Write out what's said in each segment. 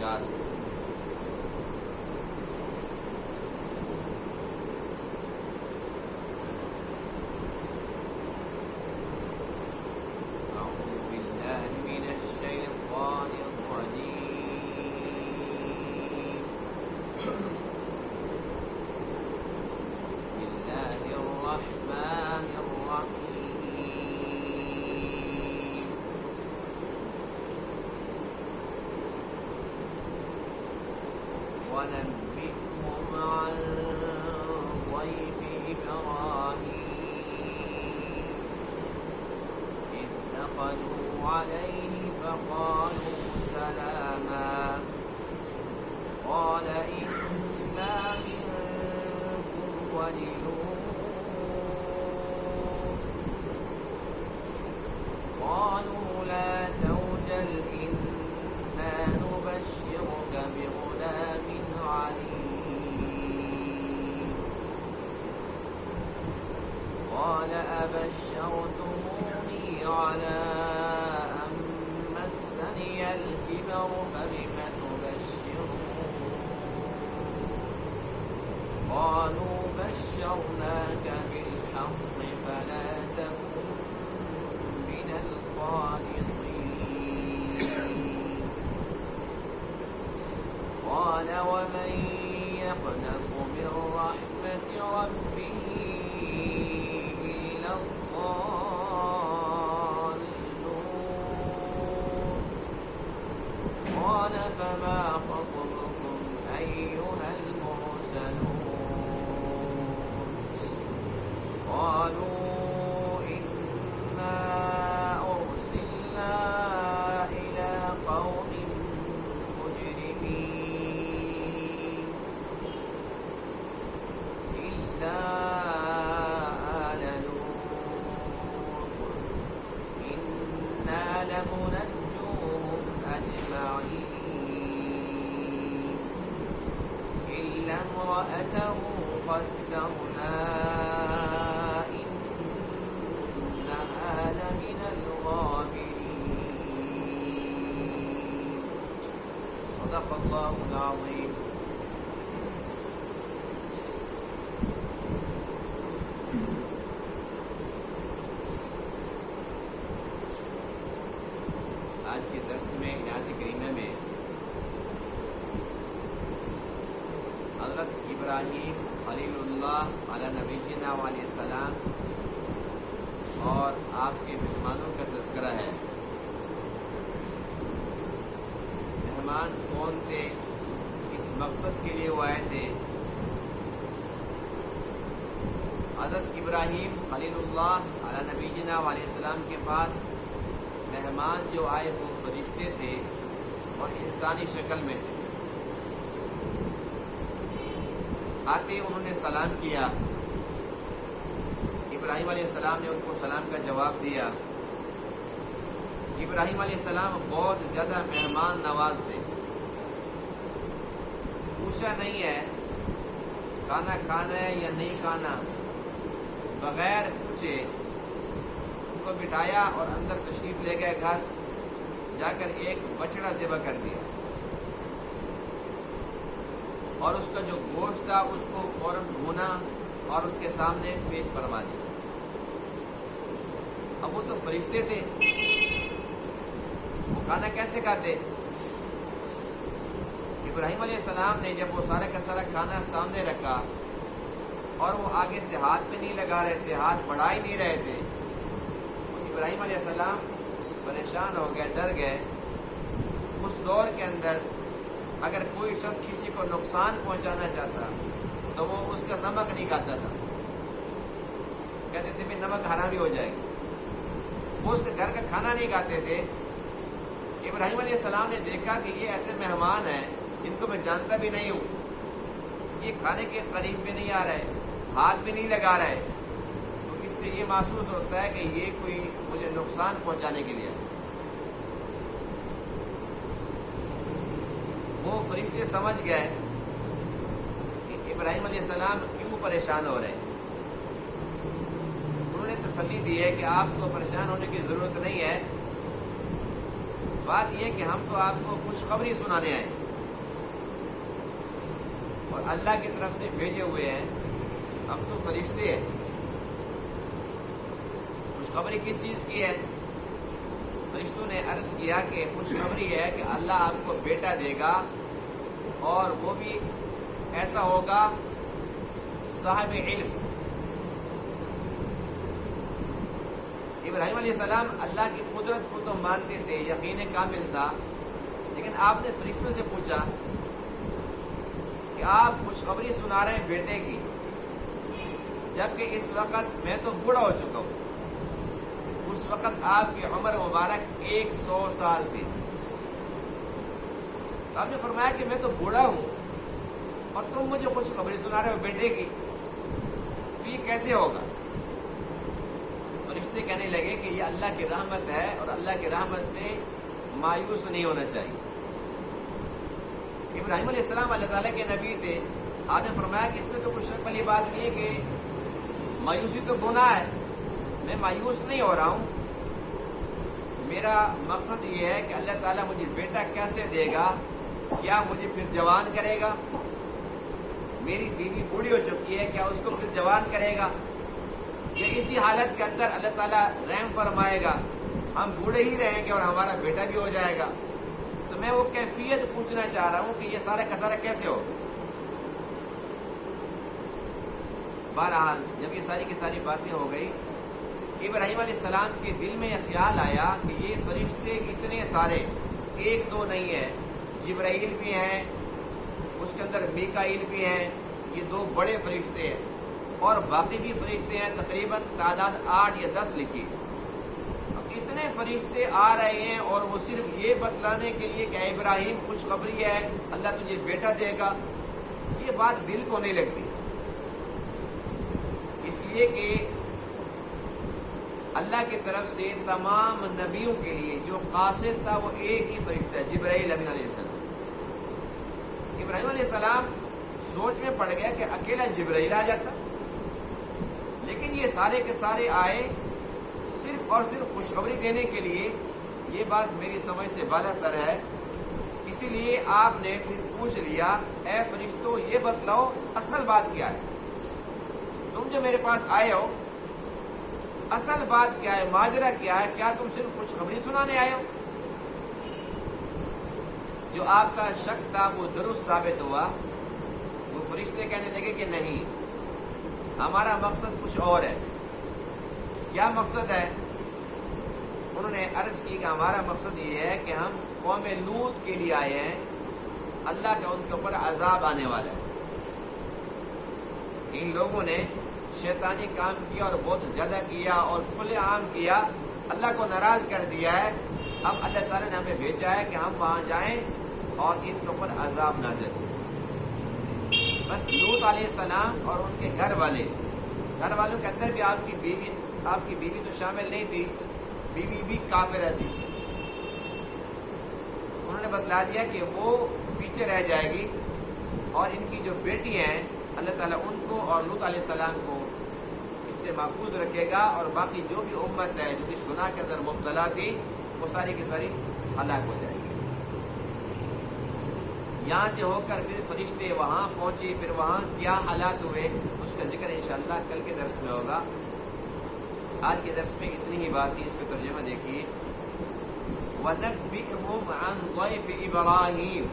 50۔ ونبئهم عن ضيف إبراهيم إذ دخلوا عليه فقالوا سلاما قال إنا منكم وجلون قالوا لا توجل إنا نبشرك بغلام عليم قال أبشرتموني على أن مسني الكبر فبم تبشرون قالوا بشرناك بالحق فلا تكن من القانطين قال ومن يقنط من رحمة ربه إلا الضالون قال فما خطبكم أيها المرسلون قالوا إنا أرسلنا إلى قوم مجرمين إلا آل لوط إنا لمنجوهم أجمعين إلا امرأته قدرنا إنها لمن الغابرين صدق الله العظيم۔ آج کے درس میں آیت کریمہ میں حضرت ابراہیم خلیل اللہ علیہ نبینا علیہ السلام اور آپ کے مہمانوں کا تذکرہ ہے۔ مہمان کون تھے، کس مقصد کے لیے وہ آئے تھے؟ حضرت ابراہیم خلیل اللہ علیہ نبینا علیہ السلام کے پاس مہمان جو آئے وہ فرشتے تھے اور انسانی شکل میں تھے۔ آتے انہوں نے سلام کیا، ابراہیم علیہ السلام نے ان کو سلام کا جواب دیا۔ ابراہیم علیہ السلام بہت زیادہ مہمان نواز تھے، پوچھا نہیں ہے کھانا کھانا ہے یا نہیں کھانا، بغیر پوچھے ان کو بٹھایا اور اندر تشریف لے گئے گھر، جا کر ایک بچڑا ذبح کر دیا اور اس کا جو گوشت تھا اس کو فوراً بھونا اور ان کے سامنے پیش فرما دیا۔ اب وہ تو فرشتے تھے، وہ کھانا کیسے کھاتے؟ ابراہیم علیہ السلام نے جب وہ سارا کا سارا کھانا سامنے رکھا اور وہ آگے سے ہاتھ بھی نہیں لگا رہے تھے، ہاتھ بڑھا ہی نہیں رہے تھے، ابراہیم علیہ السلام پریشان ہو گئے، ڈر گئے۔ اس دور کے اندر اگر کوئی شخص کسی کو نقصان پہنچانا چاہتا تو وہ اس کا نمک نہیں کھاتا تھا، کہتے تھے بھی نمک حرامی ہو جائے گی، وہ اس کے گھر کا کھانا نہیں کھاتے تھے۔ ابراہیم علیہ السلام نے دیکھا کہ یہ ایسے مہمان ہیں جن کو میں جانتا بھی نہیں ہوں، یہ کھانے کے قریب بھی نہیں آ رہے، ہاتھ بھی نہیں لگا رہے، تو اس سے یہ محسوس ہوتا ہے کہ یہ کوئی مجھے نقصان پہنچانے کے لیے۔ وہ فرشتے سمجھ گئے کہ ابراہیم علیہ السلام کیوں پریشان ہو رہے ہیں۔ انہوں نے تسلی دی ہے کہ آپ کو پریشان ہونے کی ضرورت نہیں ہے، بات یہ کہ ہم تو آپ کو خوشخبری سنانے آئے۔ اور اللہ کی طرف سے بھیجے ہوئے ہیں، ہم تو فرشتے ہیں۔ خوشخبری کس چیز کی ہے؟ فرشتوں نے عرض کیا کہ خوشخبری ہے کہ اللہ آپ کو بیٹا دے گا، اور وہ بھی ایسا ہوگا صاحب علم۔ ابراہیم علیہ السلام اللہ کی قدرت کو تو مانتے تھے، یقین کامل تھا، لیکن آپ نے فرشتوں سے پوچھا کہ آپ خوشخبری سنا رہے ہیں بیٹے کی، جبکہ اس وقت میں تو بوڑھا ہو چکا ہوں۔ اس وقت آپ کی عمر مبارک 100 سال تھی۔ آپ نے فرمایا کہ میں تو بوڑھا ہوں اور تم مجھے خوشخبری سنا رہے ہو بیٹے کی، تو یہ کیسے ہوگا؟ فرشتے کہنے لگے کہ یہ اللہ کی رحمت ہے، اور اللہ کی رحمت سے مایوس نہیں ہونا چاہیے۔ ابراہیم علیہ السلام اللہ تعالیٰ کے نبی تھے۔ آپ نے فرمایا کہ اس میں تو کوئی شک والی بات نہیں ہے کہ مایوسی تو گناہ ہے، میں مایوس نہیں ہو رہا ہوں۔ میرا مقصد یہ ہے کہ اللہ تعالیٰ مجھے بیٹا کیسے دے گا؟ کیا مجھے پھر جوان کرے گا؟ میری بیوی بوڑھی ہو چکی ہے، کیا اس کو پھر جوان کرے گا؟ یا اسی حالت کے اندر اللہ تعالیٰ رحم فرمائے گا، ہم بوڑھے ہی رہیں گے اور ہمارا بیٹا بھی ہو جائے گا؟ تو میں وہ کیفیت پوچھنا چاہ رہا ہوں کہ یہ سارا کا سارا کیسے ہو؟ بہرحال جب یہ ساری کی ساری باتیں ہو گئی، ابراہیم علیہ السلام کے دل میں یہ خیال آیا کہ یہ فرشتے اتنے سارے، ایک دو نہیں ہے، جبرائیل بھی ہیں، اس کے اندر میکائیل بھی ہیں، یہ 2 بڑے فرشتے ہیں، اور باقی بھی فرشتے ہیں، تقریباً تعداد 8 یا 10 لکھی۔ اب اتنے فرشتے آ رہے ہیں اور وہ صرف یہ بتلانے کے لیے کہ ابراہیم خوشخبری ہے، اللہ تجھے بیٹا دے گا، یہ بات دل کو نہیں لگتی، اس لیے کہ اللہ کی طرف سے تمام نبیوں کے لیے جو قاصد تھا وہ ایک ہی فرشتہ ہے، جبرائیل امین علیہ السلام۔ ابراہیم علیہ السلام سوچ میں پڑ گیا کہ اکیلا جبرائیل آ جاتا، لیکن یہ سارے کے سارے آئے صرف اور صرف خوشخبری دینے کے لیے، یہ بات میری سمجھ سے بالا تر ہے۔ اسی لیے آپ نے پھر پوچھ لیا، اے فرشتوں یہ بتلاؤ اصل بات کیا ہے؟ تم جو میرے پاس آئے ہو اصل بات کیا ہے، ماجرا کیا ہے؟ کیا تم صرف خوشخبری سنانے آئے ہو؟ جو آپ کا شک تھا وہ درست ثابت ہوا۔ وہ فرشتے کہنے لگے کہ نہیں، ہمارا مقصد کچھ اور ہے۔ کیا مقصد ہے؟ انہوں نے عرض کی کہ ہمارا مقصد یہ ہے کہ ہم قوم لوط کے لیے آئے ہیں، اللہ کا ان کے اوپر عذاب آنے والا ہے۔ ان لوگوں نے شیطانی کام کیا اور بہت زیادہ کیا اور کھلے عام کیا، اللہ کو ناراض کر دیا ہے۔ اب اللہ تعالیٰ نے ہمیں بھیجا ہے کہ ہم وہاں جائیں اور ان کے اوپر عذاب نازل ہو۔ بس لوط علیہ السلام اور ان کے گھر والوں کے اندر بھی آپ کی بیوی تو شامل نہیں تھی، بیوی بھی کافرہ تھی۔ انہوں نے بتلا دیا کہ وہ پیچھے رہ جائے گی، اور ان کی جو بیٹی ہیں اللہ تعالیٰ ان کو اور لوط علیہ السلام کو اس سے محفوظ رکھے گا، اور باقی جو بھی امت ہے جو اس گناہ کے اندر مبتلا تھی وہ ساری کی ساری ہلاک ہو جائے گی۔ یہاں سے ہو کر پھر فرشتے وہاں پہنچے، پھر وہاں کیا حالات ہوئے اس کا ذکر انشاءاللہ کل کے درس میں ہوگا۔ آج کے درس میں اتنی ہی بات تھی، اس کا ترجمہ دیکھیے۔ وَنَبِّئْهُمْ عَنْ ضَيْفِ إِبْرَاهِيمَ،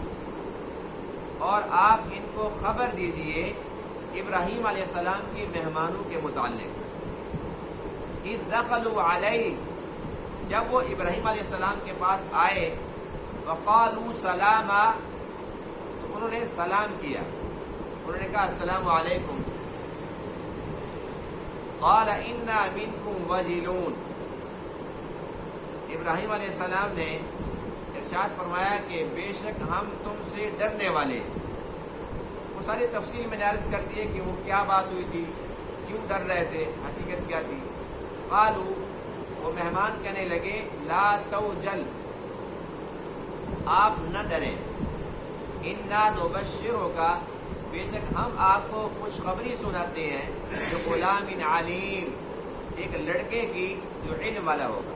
اور آپ ان کو خبر دیجئے ابراہیم علیہ السلام کی مہمانوں کے متعلق۔ اذ دخلوا علیہ، جب وہ ابراہیم علیہ السلام کے پاس آئے، وقالوا سلاما، تو انہوں نے سلام کیا، انہوں نے کہا السلام علیکم۔ قال انا منکم وجلون، ابراہیم علیہ السلام نے ارشاد فرمایا کہ بے شک ہم تم سے ڈرنے والے ہیں۔ وہ ساری تفصیل میں نے عرض کر دی ہے کہ وہ کیا بات ہوئی تھی، کیوں ڈر رہے تھے، حقیقت کیا تھی۔ قالوا، وہ مہمان کہنے لگے، لا توجل، آپ نہ ڈریں، انا نبشرک، بے شک ہم آپ کو خوشخبری سناتے ہیں، جو غلام علیم، ایک لڑکے کی جو علم والا ہوگا۔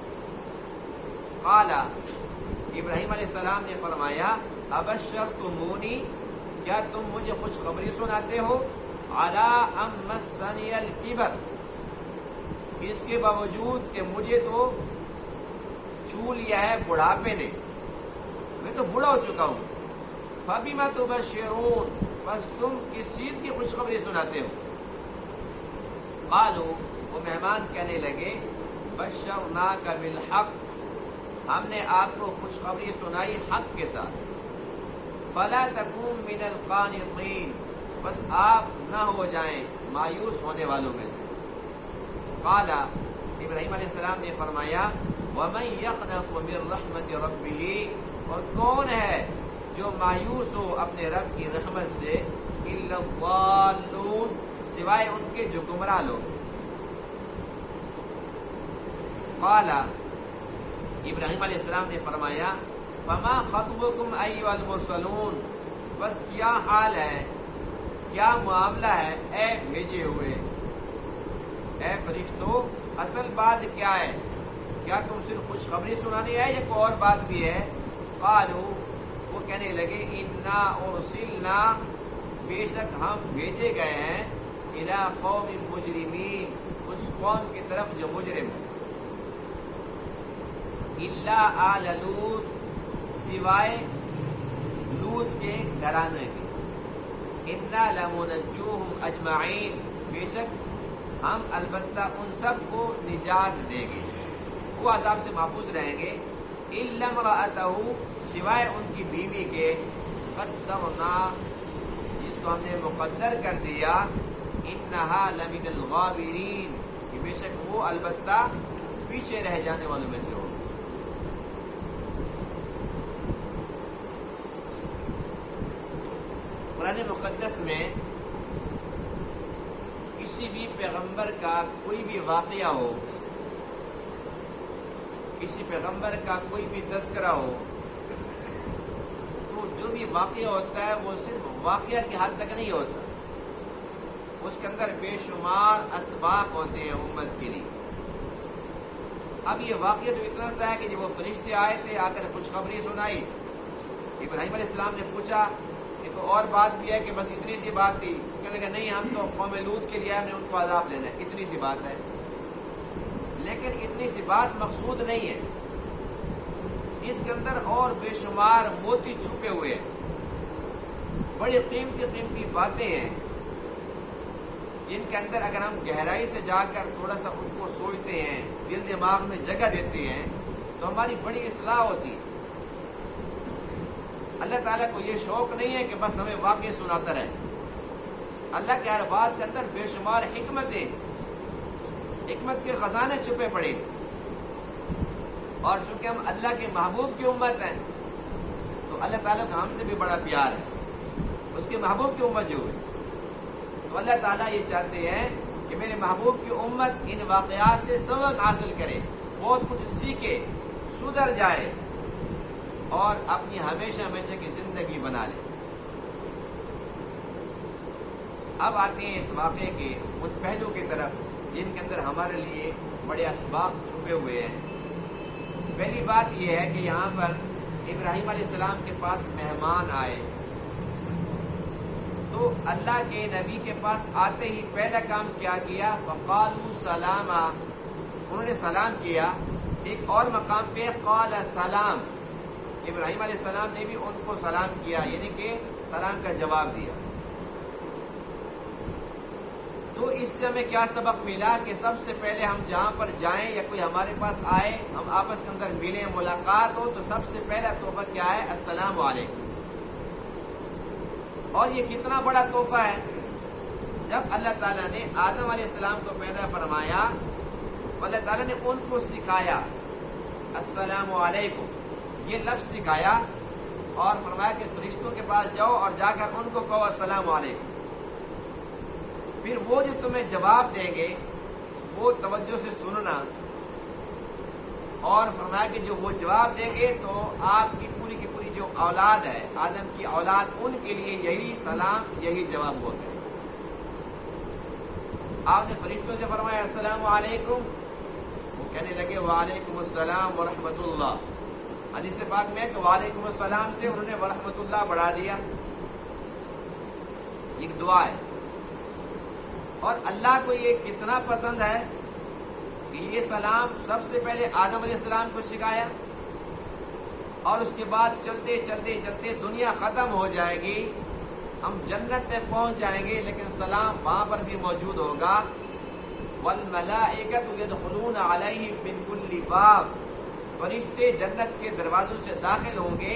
قال، ابراہیم علیہ السلام نے فرمایا، ابشرتمونی، کیا تم مجھے خوشخبری سناتے ہو علی ام مسنی الکبر، اس کے باوجود کہ مجھے تو چھو لیا ہے بڑھاپے نے، میں تو بوڑھا ہو چکا ہوں، فبما تبشرون، بس تم کس چیز کی خوشخبری سناتے ہو؟ قالوا، وہ مہمان کہنے لگے بشرناک بالحق، ہم نے آپ کو خوشخبری سنائی حق کے ساتھ، فلا تکن من القانطین، بس آپ نہ ہو جائیں مایوس ہونے والوں میں سے۔ قال، ابراہیم علیہ السلام نے فرمایا ومن یقنط من رحمت ربہ، اور کون ہے جو مایوس ہو اپنے رب کی رحمت سے، الا الضالون، سوائے ان کے جو گمراہ لوگ۔ قال، ابراہیم علیہ السلام نے فرمایا فما خطبکم ایھا المرسلون، بس کیا حال ہے، کیا معاملہ ہے اے بھیجے ہوئے، اے فرشتوں، اصل بات کیا ہے؟ کیا تم صرف خوشخبری سنانی ہے یا کوئی اور بات بھی ہے؟ قالوا، وہ کہنے لگے انا ارسلنا، بے شک ہم بھیجے گئے ہیں، الی قوم مجرمین، اس قوم کی طرف جو مجرم ہے، الا آل لوط، سوائے لوط کے گھرانے کے، انا لمنجوہم اجمعین، بے شک ہم البتہ ان سب کو نجات دیں گے، وہ عذاب سے محفوظ رہیں گے، الا امرأتہ، سوائے ان کی بیوی کے، قدرنا، جس کو ہم نے مقدر کر دیا، انہا لمن الغابرین، کہ بے شک وہ البتہ پیچھے رہ جانے والوں میں سے ہو۔ قرآن مقدس میں کسی بھی پیغمبر کا کوئی بھی واقعہ ہو، کسی پیغمبر کا کوئی بھی تذکرہ ہو، تو جو بھی واقعہ ہوتا ہے وہ صرف واقعہ کی حد تک نہیں ہوتا، اس کے اندر بے شمار اسباق ہوتے ہیں امت کے لیے۔ اب یہ واقعہ تو اتنا سا ہے کہ جب وہ فرشتے آئے تھے، آ کر خوشخبری سنائی، ابراہیم علیہ السلام نے پوچھا ایک اور بات بھی ہے کہ بس اتنی سی بات تھی؟ کہنے لگا نہیں، ہم تو قوم لوط کے لیے ہم نے ان کو عذاب دینا ہے، اتنی سی بات ہے۔ لیکن اتنی سی بات مقصود نہیں ہے، اس کے اندر اور بے شمار موتی چھپے ہوئے ہیں، بڑی قیمتی قیمتی باتیں ہیں، جن کے اندر اگر ہم گہرائی سے جا کر تھوڑا سا ان کو سوچتے ہیں، دل دماغ میں جگہ دیتے ہیں، تو ہماری بڑی اصلاح ہوتی ہے۔ اللہ تعالیٰ کو یہ شوق نہیں ہے کہ بس ہمیں واقعہ سناتا رہے، اللہ کے ہر بات کے اندر بے شمار حکمتیں، حکمت کے خزانے چھپے پڑے، اور چونکہ ہم اللہ کے محبوب کی امت ہیں تو اللہ تعالیٰ کا ہم سے بھی بڑا پیار ہے، اس کے محبوب کی امت جو ہے، تو اللہ تعالیٰ یہ چاہتے ہیں کہ میرے محبوب کی امت ان واقعات سے سبق حاصل کرے، بہت کچھ سیکھے، سدھر جائے اور اپنی ہمیشہ ہمیشہ کی زندگی بنا لے۔ اب آتے ہیں اس واقعے کے ان پہلو کی طرف جن کے اندر ہمارے لیے بڑے اسباق چھپے ہوئے ہیں۔ پہلی بات یہ ہے کہ یہاں پر ابراہیم علیہ السلام کے پاس مہمان آئے، تو اللہ کے نبی کے پاس آتے ہی پہلا کام کیا کیا؟ فقالوا سلاما، انہوں نے سلام کیا۔ ایک اور مقام پہ قال سلام، ابراہیم علیہ السلام نے بھی ان کو سلام کیا، یعنی کہ سلام کا جواب دیا۔ تو اس سے ہمیں کیا سبق ملا کہ سب سے پہلے ہم جہاں پر جائیں یا کوئی ہمارے پاس آئے، ہم آپس کے اندر ملیں، ملاقات ہو، تو سب سے پہلا تحفہ کیا ہے؟ السلام علیکم۔ اور یہ کتنا بڑا تحفہ ہے، جب اللہ تعالیٰ نے آدم علیہ السلام کو پیدا فرمایا، اللہ تعالیٰ نے ان کو سکھایا السلام علیکم، یہ لفظ سکھایا، اور فرمایا کہ فرشتوں کے پاس جاؤ اور جا کر ان کو کہو السلام علیکم۔ پھر وہ جو تمہیں جواب دیں گے وہ توجہ سے سننا، اور فرمایا کہ جو وہ جواب دیں گے تو آپ کی پوری جو اولاد ہے، آدم کی اولاد، ان کے لیے یہی سلام، یہی جواب ہوگا۔ آپ نے فرشتوں سے فرمایا السلام علیکم، وہ کہنے لگے وعلیکم السلام ورحمۃ اللہ۔ حدیث پاک میں کہ وعلیکم السلام سے انہوں نے ورحمۃ اللہ بڑھا دیا۔ ایک دعا ہے، اور اللہ کو یہ کتنا پسند ہے کہ یہ سلام سب سے پہلے آدم علیہ السلام کو سکھایا، اور اس کے بعد چلتے چلتے چلتے دنیا ختم ہو جائے گی، ہم جنت میں پہنچ جائیں گے، لیکن سلام وہاں پر بھی موجود ہوگا۔ وَالْمَلَائِكَةُ يَدْخُلُونَ عَلَيْهِمْ مِنْ كُلِّ بَابٍ، فرشتے جنت کے دروازوں سے داخل ہوں گے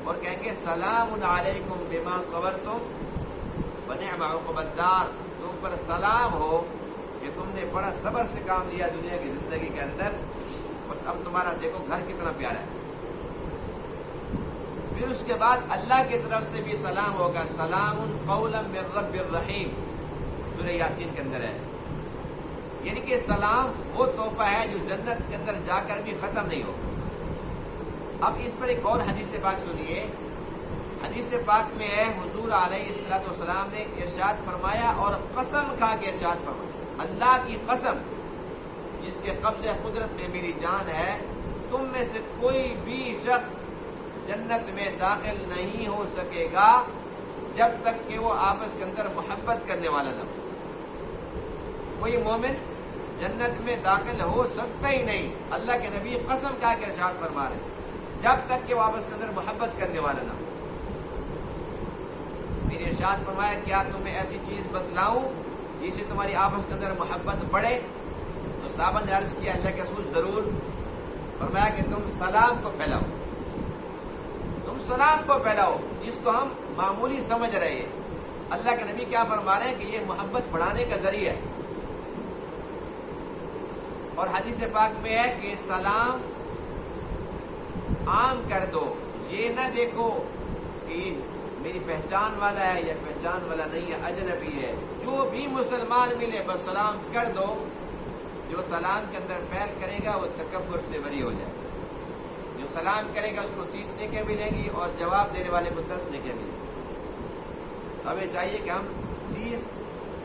اور کہیں گے سلام علیکم بما صبرتم ونعم عقبی الدار، تم پر سلام ہو کہ تم نے بڑا صبر سے کام لیا دنیا کی زندگی کے اندر، بس اب تمہارا دیکھو گھر کتنا پیارا ہے۔ پھر اس کے بعد اللہ کی طرف سے بھی سلام ہوگا، سلام قولا من رب الرحیم، سورہ یاسین کے اندر ہے، یعنی کہ سلام وہ تحفہ ہے جو جنت کے اندر جا کر بھی ختم نہیں ہوگا۔ اب اس پر ایک اور حدیث پاک سنیے، حدیث پاک میں ہے حضور علیہ السلام نے ارشاد فرمایا، اور قسم کھا کے ارشاد فرمایا، اللہ کی قسم جس کے قبضے قدرت میں میری جان ہے، تم میں سے کوئی بھی شخص جنت میں داخل نہیں ہو سکے گا جب تک کہ وہ آپس کے اندر محبت کرنے والا نہ ہو۔ کوئی مومن جنت میں داخل ہو سکتا ہی نہیں، اللہ کے نبی قسم کھا کے ارشاد فرما رہے ہیں، جب تک کہ وہ آپس کے اندر محبت کرنے والا نہ ہو۔ میرے ارشاد فرمایا، کیا تمہیں ایسی چیز بتلاؤں جس سے تمہاری آپس کے اندر محبت بڑھے؟ تو صحابہ نے عرض کیا، اللہ کے رسول ضرور۔ فرمایا کہ تم سلام کو پھیلاؤ، تم سلام کو پھیلاؤ، جس کو ہم معمولی سمجھ رہے ہیں۔ اللہ کے نبی کیا فرما رہے ہیں کہ یہ محبت بڑھانے کا ذریعہ ہے۔ اور حدیث پاک میں ہے کہ سلام عام کر دو، یہ نہ دیکھو کہ میری پہچان والا ہے یا پہچان والا نہیں ہے، اجنبی ہے، جو بھی مسلمان ملے بس سلام کر دو۔ جو سلام کے اندر پھیل کرے گا وہ تکبر سے بری ہو جائے، جو سلام کرے گا اس کو 30 نیکیاں ملیں گی اور جواب دینے والے کو 10 نیکیاں ملیں گی۔ ہمیں چاہیے کہ ہم 30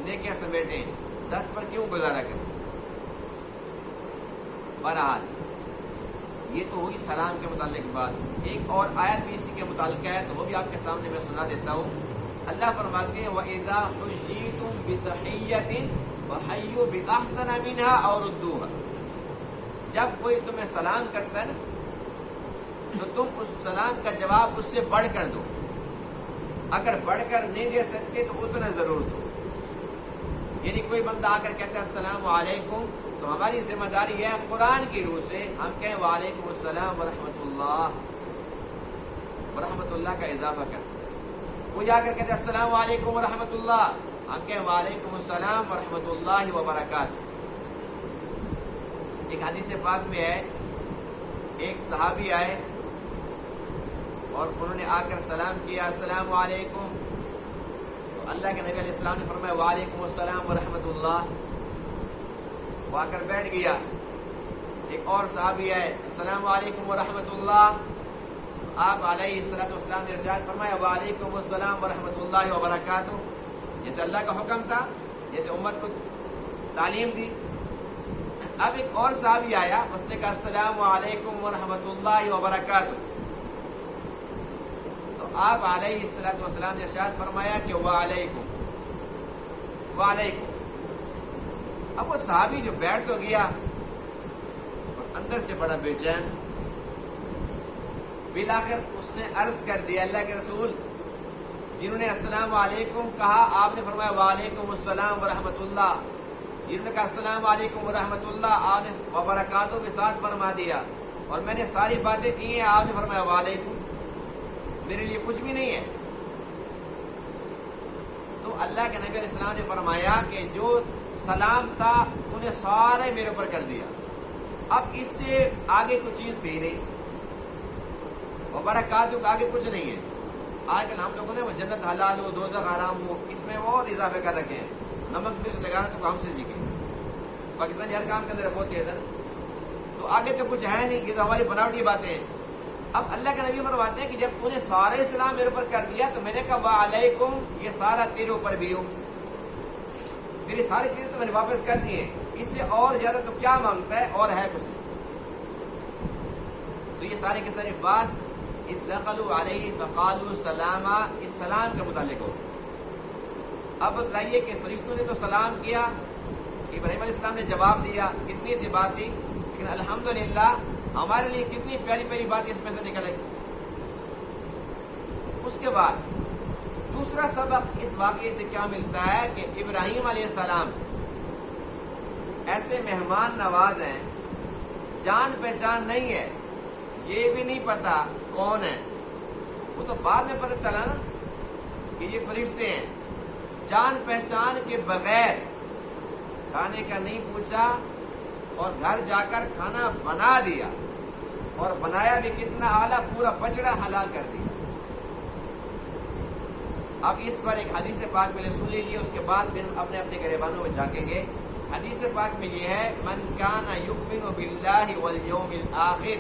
نیکیاں سمیٹیں، 10 پر کیوں گزارا کریں؟ بہرحال یہ تو ہوئی سلام کے متعلق بات۔ ایک اور آیت بھی اسی کے متعلق ہے، تو وہ بھی آپ کے سامنے میں سنا دیتا ہوں۔ اللہ فرماتے ہیں وَإِذَا حُيِّيتُم بِتَحِيَّةٍ فَحَيُّوا بِأَحْسَنَ مِنْهَا أَوْ رُدُّوهَا، جب کوئی تمہیں سلام کرتا ہے نا تو تم اس سلام کا جواب اس سے بڑھ کر دو، اگر بڑھ کر نہیں دے سکتے تو اتنا ضرور دو۔ یعنی کوئی بندہ آ کر کہتا ہے السلام علیکم، تو ہماری ذمہ داری ہے قرآن کی روح سے ہم کہیں وعلیکم السلام ورحمۃ اللہ کا اضافہ کر۔ کوئی آ کر کہتے ہیں السلام علیکم ورحمۃ اللہ، ہم کہیں وعلیکم السلام ورحمۃ اللہ وبرکاتہ۔ ایک حدیث پاک میں ہے، ایک صحابی آئے اور انہوں نے آ کر سلام کیا السلام علیکم، تو اللہ کے نبی علیہ السلام نے فرمایا وعلیکم السلام ورحمۃ اللہ، وہ آ کر بیٹھ گیا۔ ایک اور صحابی آئے السلام علیکم ورحمۃ اللہ، آپ علیہ السلام نے ارشاد فرمایا وعلیکم السلام ورحمۃ اللہ وبرکاتہ، جیسے اللہ کا حکم تھا، جیسے امت کو تعلیم دی۔ اب ایک اور صحابی آیا، اس نے کہا السلام علیکم ورحمۃ اللہ وبرکاتہ، تو آپ علیہ السلام نے ارشاد فرمایا کہ وعلیکم۔ اب وہ صحابی جو بیٹھ تو گیا اور اندر سے بڑا بے چین، بالآخر اس نے عرض کر دیا اللہ کے رسول، جنہوں نے السلام علیکم کہا آپ نے فرمایا وعلیکم السلام ورحمۃ اللہ، جنہوں نے کہا السلام علیکم ورحمۃ اللہ آپ نے وبرکاتہ کے ساتھ فرما دیا، اور میں نے ساری باتیں کی ہیں آپ نے فرمایا وعلیکم، میرے لیے کچھ بھی نہیں ہے۔ تو اللہ کے نبی علیہ السلام نے فرمایا کہ جو سلام تھا انہیں سارے میرے اوپر کر دیا، اب اس سے آگے کچھ چیز تھی نہیں، وبرکاتہ کے آگے کچھ نہیں ہے۔ آج کل ہم لوگوں نے وہ جنت حلال ہو دوزخ حرام ہو، اس میں وہ اور اضافے کر رکھے ہیں، نمک مرچ لگانا تو ہم سے سیکھیں، پاکستانی ہر کام کے اندر بہت تیز ہے، تو آگے تو کچھ ہے نہیں، یہ تو ہماری بناوٹی باتیں ہیں۔ اب اللہ کے نبی فرماتے ہیں کہ جب انہیں سارے اسلام میرے اوپر کر دیا تو میں نے کہا وعلیکم، یہ سارا تیرے اوپر بھی ہو، تیری ساری چیزیں تو میں نے واپس کر دی ہیں، اس سے اور زیادہ تو کیا مانگتا ہے، اور ہے کچھ نہیں۔ تو یہ سارے کے سارے باس اذ دخلوا علیہ فقالوا سلاما، اس سلام کے متعلق ہو۔ اب بتائیے کہ فرشتوں نے تو سلام کیا، ابراہیم علیہ السلام نے جواب دیا، اتنی سی بات تھی، لیکن الحمدللہ ہمارے لیے کتنی پیاری پیاری بات اس میں سے نکل آئی۔ اس کے بعد دوسرا سبق اس واقعے سے کیا ملتا ہے کہ ابراہیم علیہ السلام ایسے مہمان نواز ہیں، جان پہچان نہیں ہے، یہ بھی نہیں پتا کون ہے، وہ تو بعد میں پتہ چلا نا کہ یہ فرشتے ہیں۔ جان پہچان کے بغیر کھانے کا نہیں پوچھا اور گھر جا کر کھانا بنا دیا، اور بنایا بھی کتنا اعلیٰ، پورا بچڑا حلال کر دیا۔ اب اس پر ایک حدیث پاک میں نے سن لیجیے، اس کے بعد پھر اپنے اپنے گریبانوں میں جھانکیں گے۔ حدیث پاک میں یہ ہے، من کان یؤمن باللہ والیوم الآخر،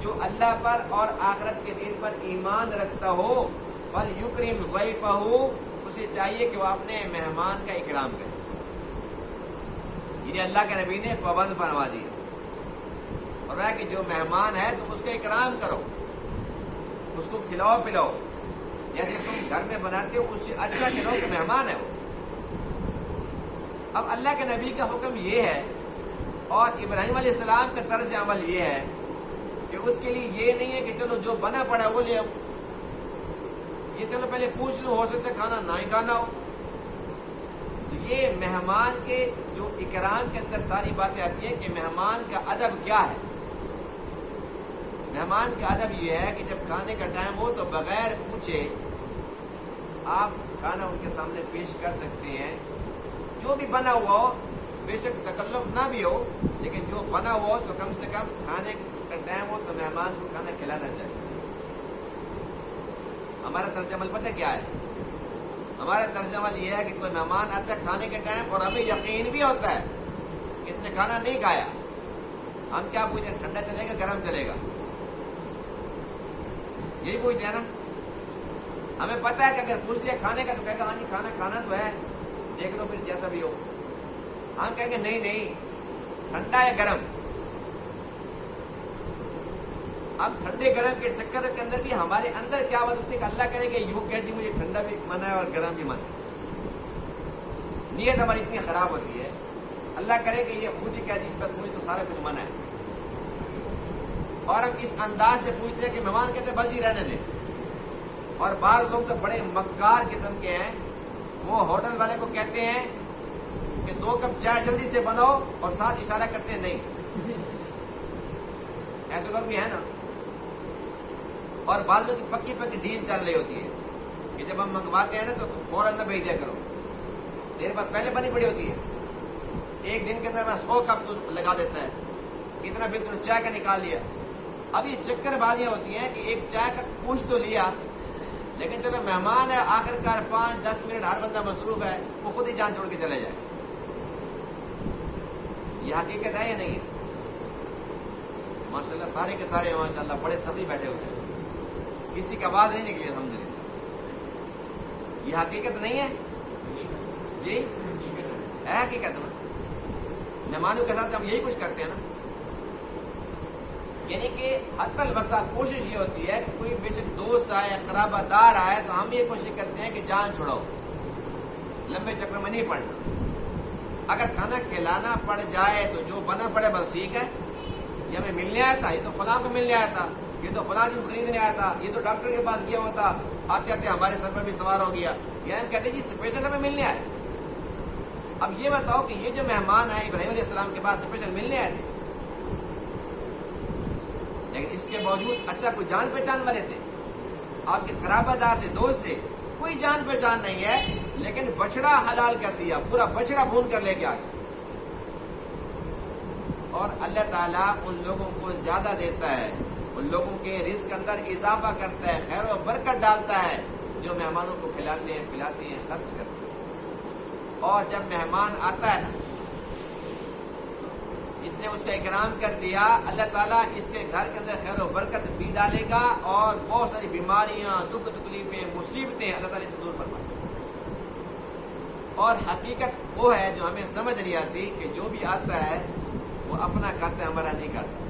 جو اللہ پر اور آخرت کے دن پر ایمان رکھتا ہو، فلیکرم ضیفہ، اسے چاہیے کہ وہ اپنے مہمان کا اکرام کرے۔ یہ اللہ کے نبی نے پابند فرما دیا، اور وہ کہ جو مہمان ہے تم اس کا اکرام کرو، اس کو کھلاؤ پلاؤ، جیسے تم گھر میں بناتے ہو اس سے اچھا کھلاؤ کہ مہمان ہے وہ۔ اب اللہ کے نبی کا حکم یہ ہے، اور ابراہیم علیہ السلام کا طرز عمل یہ ہے کہ اس کے لیے یہ نہیں ہے کہ چلو جو بنا پڑا وہ لے آؤ، یہ چلو پہلے پوچھ لوں، ہو سکتا ہے کھانا نہ ہی کھانا ہو۔ تو یہ مہمان کے جو اکرام کے اندر ساری باتیں آتی ہیں کہ مہمان کا ادب کیا ہے۔ مہمان کا ادب یہ ہے کہ جب کھانے کا ٹائم ہو تو بغیر پوچھے آپ کھانا ان کے سامنے پیش کر سکتے ہیں، جو بھی بنا ہوا ہو، بے شک تکلف نہ بھی ہو، لیکن جو بنا ہوا ہو تو کم سے کم کھانے کا ٹائم ہو تو مہمان کو کھانا کھلانا چاہیے۔ ہمارا طرز عمل پتہ کیا ہے؟ ہمارا طرز عمل یہ ہے کہ کوئی مہمان آتا ہے کھانے کے ٹائم اور ہمیں یقین بھی ہوتا ہے کہ اس نے کھانا نہیں کھایا، ہم کیا پوچھتے ہیں، ٹھنڈا چلے گا گرم چلے گا؟ یہی پوچھتے ہیں نا۔ ہمیں پتہ ہے کہ اگر پوچھ لیا کھانے کا تو کہے گا ہاں جی کھانا کھانا تو ہے، دیکھ لو پھر جیسا بھی ہو۔ ہم کہیں گے نہیں نہیں، ٹھنڈا یا گرم۔ اب ٹھنڈے گرم کے چکر کے اندر بھی ہمارے اندر کیا بات ہوتی ہے کہ اللہ کرے کہ یوں کہ جی مجھے ٹھنڈا بھی منع ہے اور گرم بھی منع ہے۔ نیت ہماری اتنی خراب ہوتی ہے، اللہ کرے کہ یہ خود ہی کہہ دی بس مجھے تو سارا کچھ منع ہے، اور ہم اس انداز سے پوچھتے ہیں کہ مہمان کہتے ہیں بس ہی رہنے دیں۔ اور بعض لوگ تو بڑے مکار قسم کے ہیں، وہ ہوٹل والے کو کہتے ہیں کہ 2 کپ چائے جلدی سے بناؤ، اور ساتھ اشارہ کرتے ہیں نہیں۔ ایسے لوگ بھی ہیں نا۔ اور بعض لوگ کی پکی پکی ڈھیل چل رہی ہوتی ہے کہ جب ہم منگواتے ہیں نا تو فوراً نہ بھیج دیا کرو، دیر بعد پہلے بنی پڑی ہوتی ہے، ایک دن کے اندر 100 کپ تو لگا دیتا ہے، اتنا بل تو چائے کا نکال لیا۔ اب یہ چکر بازیاں ہوتی ہیں کہ ایک چائے کا پوچھ تو لیا، لیکن چلو مہمان ہے، آخر کار 5-10 منٹ ہر بندہ مصروف ہے، وہ خود ہی جان چھوڑ کے چلے جائے۔ یہ حقیقت ہے یا نہیں ہے؟ ماشاءاللہ سارے کے سارے ماشاءاللہ بڑے سخی بیٹھے ہوئے ہیں، کسی کی آواز نہیں نکلی الحمدللہ۔ یہ حقیقت نہیں ہے جی؟ ہے حقیقت نا۔ مہمانوں کے ساتھ ہم یہی کچھ کرتے ہیں نا، یعنی کہ حتی الوسع کوشش یہ ہوتی ہے کہ کوئی بے شک دوست آئے، قرابہ دار آئے تو ہم یہ کوشش کرتے ہیں کہ جان چھڑاؤ، لمبے چکر میں نہیں پڑنا۔ اگر کھانا کھلانا پڑ جائے تو جو بنا پڑے بس ٹھیک ہے، یہ ہمیں ملنے آیا تھا، یہ تو فلاں کو ملنے آیا تھا، یہ تو فلاں چیز خریدنے آیا تھا، یہ تو ڈاکٹر کے پاس گیا ہوتا، آتے آتے ہمارے سر پر بھی سوار ہو گیا، یعنی ہم کہتے ہیں جی اسپیشل ہمیں ملنے آئے۔ اب یہ بتاؤ کہ یہ جو مہمان آئے ابراہیم علیہ السلام کے پاس اسپیشل ملنے آئے تھے، لیکن اس کے باوجود اچھا کوئی جان پہچان والے تھے، آپ کے قرابہ دار تھے، دوست سے کوئی جان پہچان نہیں ہے، لیکن بچڑا حلال کر دیا، پورا بچڑا بھون کر لے کے آ گیا۔ اور اللہ تعالیٰ ان لوگوں کو زیادہ دیتا ہے، ان لوگوں کے رزق اندر اضافہ کرتا ہے، خیر و برکت ڈالتا ہے، جو مہمانوں کو کھلاتے ہیں پلاتے ہیں خرچ کرتے ہیں۔ اور جب مہمان آتا ہے نا، جس نے اس کا اکرام کر دیا، اللہ تعالیٰ اس کے گھر کے اندر خیر و برکت بھی ڈالے گا، اور بہت ساری بیماریاں، دکھ تکلیفیں، مصیبتیں اللہ تعالیٰ سے دور فرمائے گا۔ اور حقیقت وہ ہے جو ہمیں سمجھ نہیں آتی کہ جو بھی آتا ہے وہ اپنا کھاتا ہے، ہمارا نہیں کھاتا۔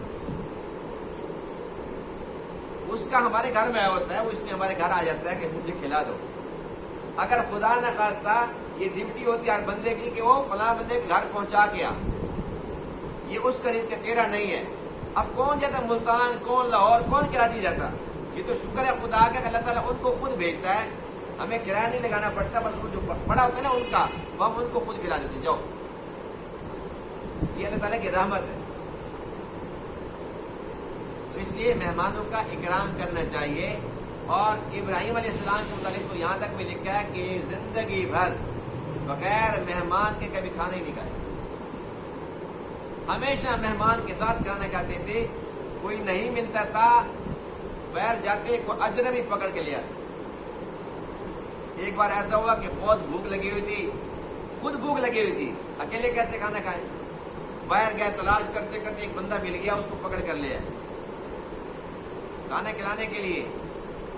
اس کا ہمارے گھر میں آیا ہوتا ہے، وہ اس لیے ہمارے گھر آ جاتا ہے کہ مجھے کھلا دو۔ اگر خدا نہ خواستہ یہ ڈیوٹی ہوتی ہے ہر بندے کی کہ وہ فلاں بندے کے گھر پہنچا کے آ، یہ اس کا رزق تیرا نہیں ہے۔ اب کون جاتا ملتان، کون لاہور، کون کراچی جاتا؟ یہ تو شکر ہے خدا کا کہ اللہ تعالیٰ ان کو خود بھیجتا ہے، ہمیں کرایہ نہیں لگانا پڑتا، بس وہ جو پڑا ہوتا ہے نا ان کا، وہ ہم ان کو خود کھلا دیتے، جاؤ۔ یہ اللہ تعالیٰ کی رحمت ہے۔ تو اس لیے مہمانوں کا اکرام کرنا چاہیے۔ اور ابراہیم علیہ السلام کے متعلق تو یہاں تک بھی لکھا ہے کہ زندگی بھر بغیر مہمان کے کبھی کھانا ہی نہیں کھایا، ہمیشہ مہمان کے ساتھ کھانا کھاتے تھے۔ کوئی نہیں ملتا تھا، باہر جاتے کوئی اجنبی پکڑ کے لیا۔ ایک بار ایسا ہوا کہ بہت بھوک لگی ہوئی تھی، خود بھوک لگی ہوئی تھی، اکیلے کیسے کھانا کھائیں؟ باہر گئے، تلاش کرتے کرتے ایک بندہ مل گیا، اس کو پکڑ کر لیا کھانا کھلانے کے لیے۔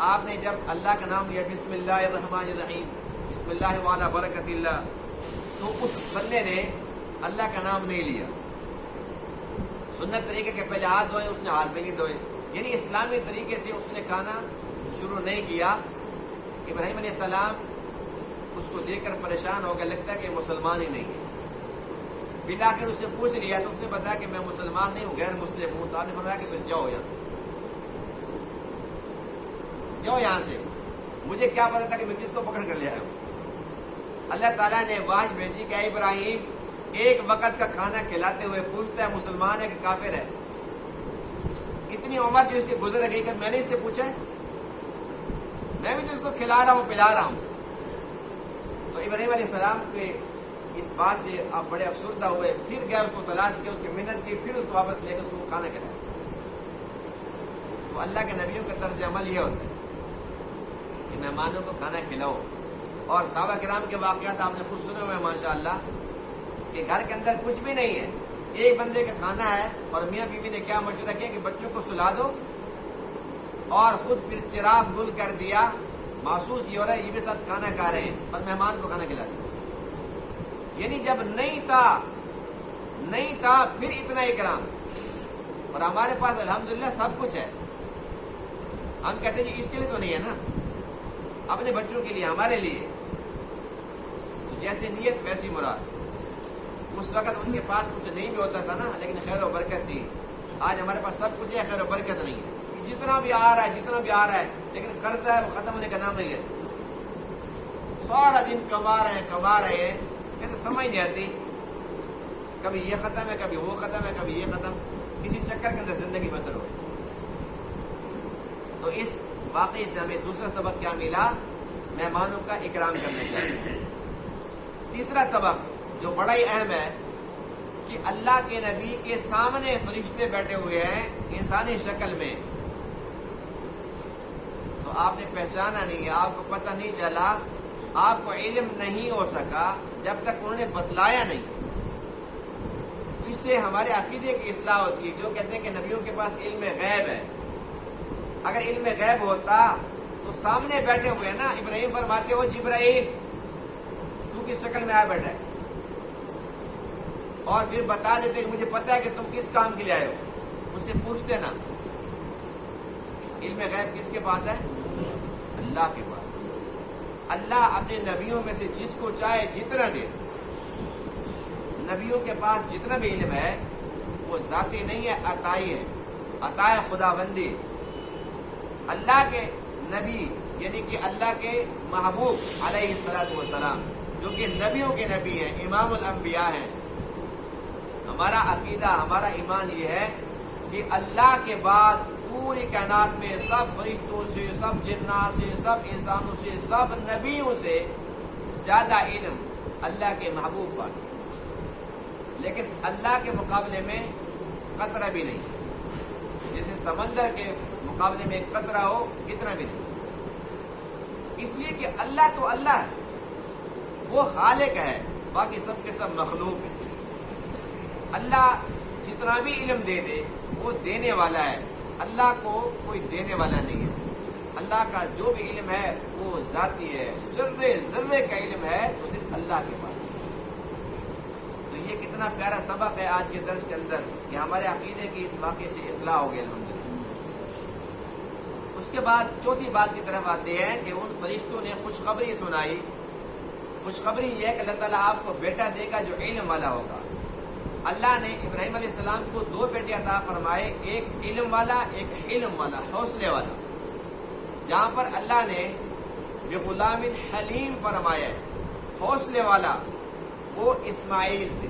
آپ نے جب اللہ کا نام لیا، بسم اللہ الرحمن الرحیم، بسم اللہ وعلی برکت اللہ، تو اس بندے نے اللہ کا نام نہیں لیا۔ سنت طریقے کے پہلے ہاتھ دھوئے، اس نے ہاتھ بھی نہیں دھوئے، یعنی اسلامی طریقے سے اس نے کھانا شروع نہیں کیا۔ ابراہیم علیہ السلام اس کو دیکھ کر پریشان ہو گیا، لگتا ہے کہ مسلمان ہی نہیں ہے۔ بلاخر اس سے پوچھ لیا تو اس نے بتایا کہ میں مسلمان نہیں ہوں، غیر مسلم ہوں۔ تو آپ نے فرمایا کہ پھر جاؤ یہاں سے، جاؤ یہاں سے، مجھے کیا پتا تھا کہ میں کس کو پکڑ کر لے آیا ہوں۔ اللہ تعالیٰ نے واج بھیجی کہ ابراہیم ایک وقت کا کھانا کھلاتے ہوئے پوچھتا ہے مسلمان ہے کہ کافر ہے۔ اتنی عمر جو اس کی گزر گئی کہ میں نے اس سے پوچھا، میں بھی تو اس کو کھلا رہا ہوں، پلا رہا ہوں۔ تو ابراہیم علیہ السلام کے اس بات سے آپ بڑے افسردہ ہوئے، پھر گئے، اس کو تلاش کیا، اس کی محنت کی، پھر اس کو واپس لے کے اس کو کھانا کھلایا۔ تو اللہ کے نبیوں کا طرز عمل یہ ہوتا ہے کہ مہمانوں کو کھانا کھلاؤ۔ اور صحابہ کرام کے واقعات آپ نے خود سنے ہوئے ہیں ماشاءاللہ، کہ گھر کے اندر کچھ بھی نہیں ہے، ایک بندے کا کھانا ہے، اور میاں بیوی نے کیا مشورہ کیا کہ بچوں کو سلا دو، اور خود پھر چراغ گل کر دیا، محسوس یہ ہو رہا ہے یہ بھی ساتھ کھانا کھا رہے ہیں، اور مہمان کو کھانا کھلا دیا۔ یعنی جب نہیں تھا پھر اتنا اکرام۔ اور ہمارے پاس الحمدللہ سب کچھ ہے، ہم کہتے ہیں جی اس کے لیے تو نہیں ہے نا، اپنے بچوں کے لیے، ہمارے لیے۔ جیسے نیت ویسی مراد۔ اس وقت ان کے پاس کچھ نہیں بھی ہوتا تھا نا، لیکن خیر و برکت تھی۔ آج ہمارے پاس سب کچھ ہے، خیر و برکت نہیں ہے۔ جتنا بھی آ رہا ہے لیکن قرضہ ہے، وہ ختم ہونے کا نام نہیں لیتا۔ سارا دن کما رہے ہیں، کہتے سمجھ نہیں آتی، کبھی یہ ختم ہے، کبھی وہ ختم ہے، کبھی یہ ختم، اسی چکر کے اندر زندگی بسر ہو۔ تو اس واقعے سے ہمیں دوسرا سبق کیا ملا؟ مہمانوں کا اکرام کرنا چاہیے۔ تیسرا سبق جو بڑا ہی اہم ہے کہ اللہ کے نبی کے سامنے فرشتے بیٹھے ہوئے ہیں انسانی شکل میں، تو آپ نے پہچانا نہیں ہے، آپ کو پتہ نہیں چلا، آپ کو علم نہیں ہو سکا جب تک انہوں نے بتلایا نہیں۔ اس سے ہمارے عقیدے کی اصلاح ہوتی ہے، جو کہتے ہیں کہ نبیوں کے پاس علم غیب ہے۔ اگر علم غیب ہوتا تو سامنے بیٹھے ہوئے نا، ابراہیم فرماتے ہو جبرائیل تو کس شکل میں آیا بیٹھا ہے، اور پھر بتا دیتے کہ مجھے پتا ہے کہ تم کس کام کے لیے آئے ہو، مجھ سے پوچھتے نا۔ علم غیب کس کے پاس ہے؟ اللہ کے پاس۔ اللہ اپنے نبیوں میں سے جس کو چاہے جتنا دے۔ نبیوں کے پاس جتنا بھی علم ہے وہ ذاتی نہیں ہے، عطائی ہے، عطا خداوندی۔ اللہ کے نبی یعنی کہ اللہ کے محبوب علیہ السلام جو کہ نبیوں کے نبی ہیں، امام الانبیاء ہیں۔ ہمارا عقیدہ، ہمارا ایمان یہ ہے کہ اللہ کے بعد پوری کائنات میں سب فرشتوں سے، سب جنات سے، سب انسانوں سے، سب نبیوں سے زیادہ علم اللہ کے محبوب پر، لیکن اللہ کے مقابلے میں قطرہ بھی نہیں، جیسے سمندر کے مقابلے میں ایک قطرہ ہو اتنا بھی نہیں۔ اس لیے کہ اللہ تو اللہ ہے، وہ خالق ہے، باقی سب کے سب مخلوق ہے۔ اللہ جتنا بھی علم دے دے وہ دینے والا ہے، اللہ کو کوئی دینے والا نہیں ہے۔ اللہ کا جو بھی علم ہے وہ ذاتی ہے، ذرے ذرے کا علم ہے وہ صرف اللہ کے پاس۔ تو یہ کتنا پیارا سبق ہے آج کے درس کے اندر کہ ہمارے عقیدے کی اس واقعے سے اصلاح ہو گئی الحمدللہ۔ اس کے بعد چوتھی بات کی طرف آتے ہیں کہ ان فرشتوں نے خوشخبری سنائی۔ خوشخبری یہ ہے کہ اللہ تعالیٰ آپ کو بیٹا دے گا جو علم والا ہوگا۔ اللہ نے ابراہیم علیہ السلام کو 2 بیٹے عطا فرمائے، ایک علم والا، ایک حلم والا، حوصلے والا۔ جہاں پر اللہ نے بغلام حلیم فرمایا ہے، حوصلے والا، وہ اسماعیل تھے،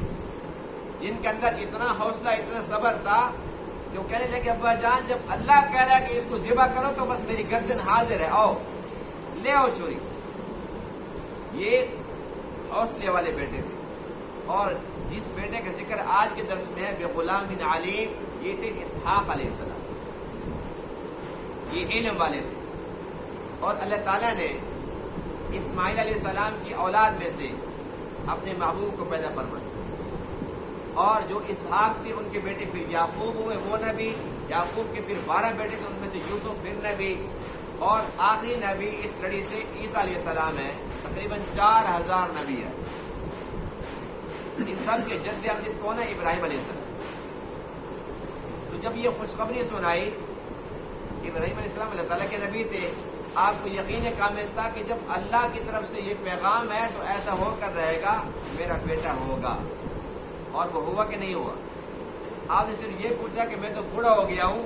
جن کے اندر اتنا حوصلہ، اتنا صبر تھا جو کہنے لگے ابا جان جب اللہ کہہ رہا ہے کہ اس کو ذبح کرو تو بس میری گردن حاضر ہے، آؤ لے آؤ چھری۔ یہ حوصلے والے بیٹے تھے۔ اور جس بیٹے کا ذکر آج کے درس میں ہے بغلام علیم، یہ تھے اسحاق علیہ السلام، یہ علم والے تھے۔ اور اللہ تعالیٰ نے اسماعیل علیہ السلام کی اولاد میں سے اپنے محبوب کو پیدا فرمایا، اور جو اسحاق تھے ان کے بیٹے پھر یعقوب ہوئے، وہ نبی، یعقوب کے پھر 12 بیٹے تھے، ان میں سے یوسف پھر نبی، اور آخری نبی اس لڑی سے عیسیٰ علیہ السلام ہے۔ تقریباً 4000 نبی ہے۔ ان سب کے جد امجد کون ہے؟ ابراہیم علیہ السلام۔ تو جب یہ خوشخبری سنائی، ابراہیم علیہ السلام اللہ تعالیٰ کے نبی تھے، آپ کو یقین کامل تھا کہ جب اللہ کی طرف سے یہ پیغام ہے تو ایسا ہو کر رہے گا، میرا بیٹا ہوگا۔ اور وہ ہوا کہ نہیں ہوا؟ آپ نے صرف یہ پوچھا کہ میں تو بوڑھا ہو گیا ہوں،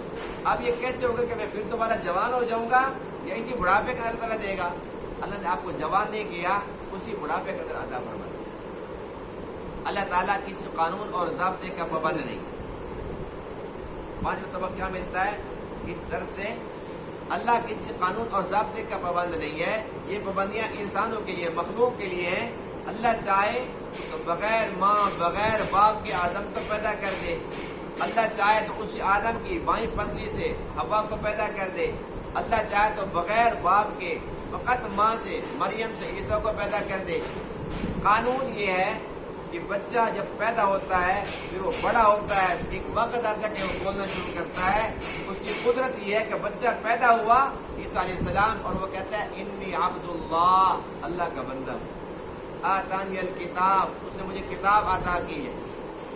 اب یہ کیسے ہوگا کہ میں پھر دوبارہ جوان ہو جاؤں گا، یا اسی بڑھاپے کا اللہ تعالیٰ دے گا؟ اللہ نے آپ کو جوان نہیں کیا، اسی بڑھاپے کا اندر عطا فرمایا۔ اللہ تعالیٰ کسی قانون اور ضابطے کا پابند نہیں۔ 5واں سبق کیا ملتا ہے اس درس سے؟ اللہ کسی قانون اور ضابطے کا پابند نہیں ہے، یہ پابندیاں انسانوں کے لیے، مخلوق کے لیے ہیں۔ اللہ چاہے تو بغیر ماں، بغیر باپ کے آدم کو پیدا کر دے، اللہ چاہے تو اسی آدم کی بائیں پسلی سے حوا کو پیدا کر دے، اللہ چاہے تو بغیر باپ کے فقط ماں سے، مریم سے عیسیٰ کو پیدا کر دے۔ قانون یہ ہے کہ بچہ جب پیدا ہوتا ہے پھر وہ بڑا ہوتا ہے، ایک وقت آتا ہے کہ وہ بولنا شروع کرتا ہے۔ اس کی قدرت یہ ہے کہ بچہ پیدا ہوا عیسیٰ علیہ السلام، اور وہ کہتا ہے انی عبد اللہ، اللہ کا بندہ، آتانی الکتاب، اس نے مجھے کتاب عطا کی ہے،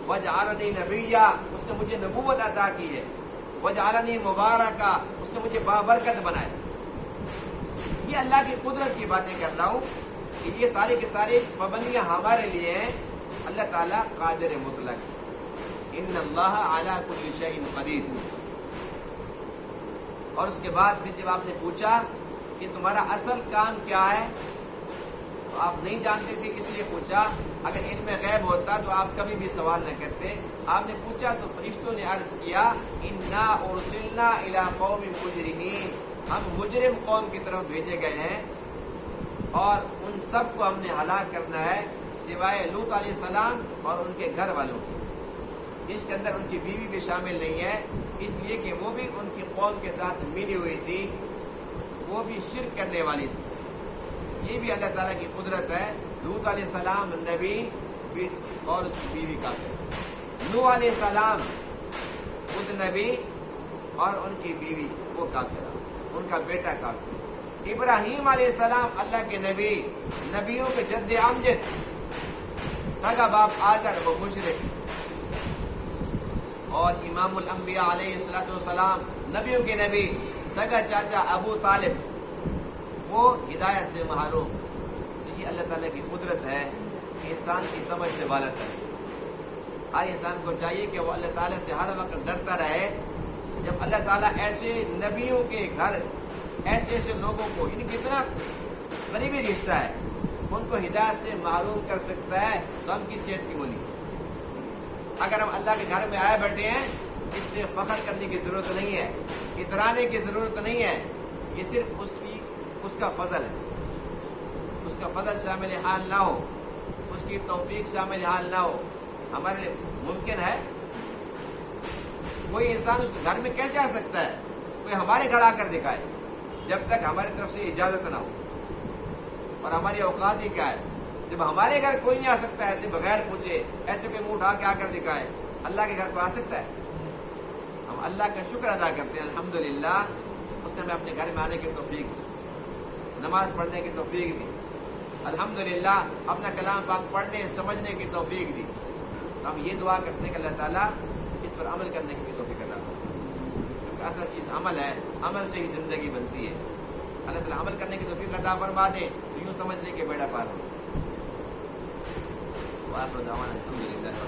وجعلنی نبیا، اس نے مجھے نبوت عطا کی ہے، وجعلنی مبارکا، اس نے مجھے بابرکت بنایا۔ یہ اللہ کی قدرت کی باتیں کر رہا ہوں کہ یہ ساری کی ساری پابندیاں ہمارے لیے ہیں۔ اللہ تعالیٰ قادر مطلق، ان اللہ علی کل شیء قدیر۔ اور اس کے بعد پھر جب آپ نے پوچھا کہ تمہارا اصل کام کیا ہے، تو آپ نہیں جانتے تھے، اس لیے پوچھا۔ اگر علم غیب ہوتا تو آپ کبھی بھی سوال نہ کرتے۔ آپ نے پوچھا تو فرشتوں نے عرض کیا انا ارسلنا الی قوم مجرمین، ہم مجرم قوم کی طرف بھیجے گئے ہیں، اور ان سب کو ہم نے ہلاک کرنا ہے سوائے لوط علیہ السلام اور ان کے گھر والوں کی۔ اس کے اندر ان کی بیوی بھی شامل نہیں ہے، اس لیے کہ وہ بھی ان کی قوم کے ساتھ ملی ہوئی تھی، وہ بھی شرک کرنے والی تھی۔ یہ بھی اللہ تعالیٰ کی قدرت ہے۔ لوط علیہ السلام نبی اور اس کی بیوی کافر، نوح علیہ السلام خود نبی اور ان کی بیوی وہ کافر، ان کا بیٹا کافر۔ ابراہیم علیہ السلام اللہ کے نبی، نبیوں کے جد امجد، سگا باپ آزر وہ مشرک، اور امام الانبیاء علیہ السلام نبیوں کے نبی، سگا چاچا ابو طالب وہ ہدایت سے محروم۔ تو یہ اللہ تعالیٰ کی قدرت ہے کہ انسان کی سمجھ سے بالاتر ہے۔ ہر انسان کو چاہیے کہ وہ اللہ تعالیٰ سے ہر وقت ڈرتا رہے۔ جب اللہ تعالیٰ ایسے نبیوں کے گھر، ایسے ایسے لوگوں کو، یعنی کتنا قریبی رشتہ ہے، ان کو ہدایت سے محروم کر سکتا ہے، تو ہم کس چیز کی مولی؟ اگر ہم اللہ کے گھر میں آئے بیٹھے ہیں، اس لیے فخر کرنے کی ضرورت نہیں ہے، اترانے کی ضرورت نہیں ہے، یہ صرف اس کا فضل ہے۔ اس کا فضل شامل حال نہ ہو، اس کی توفیق شامل حال نہ ہو، ہمارے لیے ممکن ہے؟ کوئی انسان اس کے گھر میں کیسے آ سکتا ہے؟ کوئی ہمارے گھر آ کر دکھائے، جب تک ہماری طرف سے اجازت نہ ہو۔ اور ہماری اوقات ہی کیا ہے؟ جب ہمارے گھر کوئی نہیں آ سکتا ہے ایسے بغیر پوچھے، ایسے کوئی منہ اٹھا کے آ کر دکھائے، اللہ کے گھر کو آ سکتا ہے؟ ہم اللہ کا شکر ادا کرتے ہیں، الحمدللہ اس نے ہمیں اپنے گھر میں آنے کی توفیق دی، نماز پڑھنے کی توفیق دی، الحمدللہ اپنا کلام پاک پڑھنے سمجھنے کی توفیق دی۔ تو ہم یہ دعا کرتے ہیں کہ اللہ تعالیٰ اس پر عمل کرنے کی توفیق عطا فرمائے، کیونکہ اصل چیز عمل ہے، عمل سے ہی زندگی بنتی ہے۔ اللہ تعالیٰ عمل کرنے کی توفیق عطا فرما دے، تو یوں سمجھ لے کہ بیڑا پار ہو۔ وآخر دعوانا الحمد للہ.